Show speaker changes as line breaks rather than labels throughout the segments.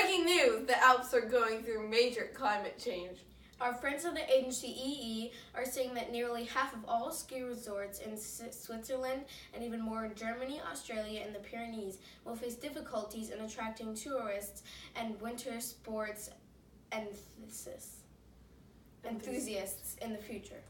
Breaking news! The Alps are going through major climate change.
Our friends at the agency EE are saying that nearly half of all ski resorts in Switzerland and even more in Germany, Australia, and the Pyrenees will face difficulties in attracting tourists and winter sports enthusiasts in the future.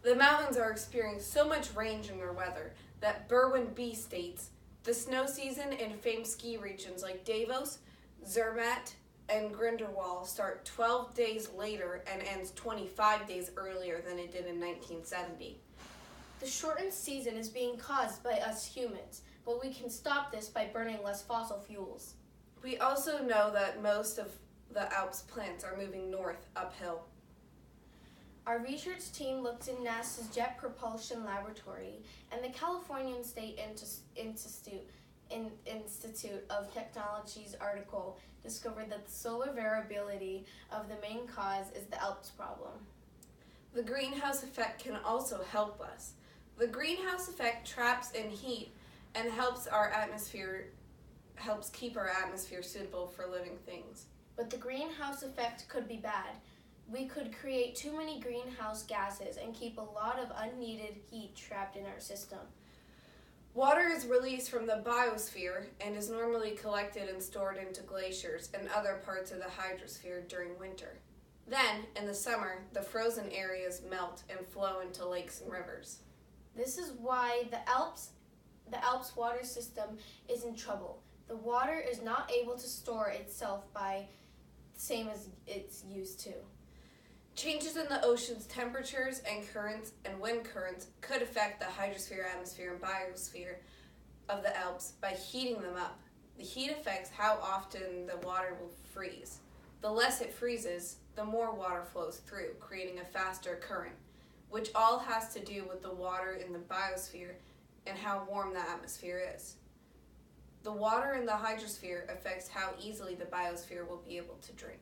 The mountains are experiencing so much range in their weather that Berwyn B states, the snow season in famed ski regions like Davos, Zermatt, and Grindelwald start 12 days later and ends 25 days earlier than it did in 1970.
The shortened season is being caused by us humans, but we can stop this by burning less fossil fuels.
We also know that most of the Alps plants are moving north uphill.
Our research team looked in NASA's Jet Propulsion Laboratory and the Californian State Institute of Technology's article discovered that the solar variability of the main cause is the Alps problem.
The greenhouse effect can also help us. The greenhouse effect traps in heat and helps keep our atmosphere suitable for living things.
But the greenhouse effect could be bad. We could create too many greenhouse gases and keep a lot of unneeded heat trapped in our system.
Water is released from the biosphere and is normally collected and stored into glaciers and other parts of the hydrosphere during winter. Then, in the summer, the frozen areas melt and flow into lakes and rivers.
This is why the Alps water system is in trouble. The water is not able to store itself by the same as it's used to.
Changes in the ocean's temperatures and currents and wind currents could affect the hydrosphere, atmosphere, and biosphere of the Alps by heating them up. The heat affects how often the water will freeze. The less it freezes, the more water flows through, creating a faster current, which all has to do with the water in the biosphere and how warm the atmosphere is. The water in the hydrosphere affects how easily the biosphere will be able to drink.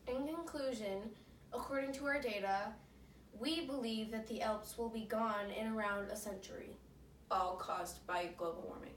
In conclusion, according to our data, we believe that the Alps will be gone in around a century.
All caused by global warming.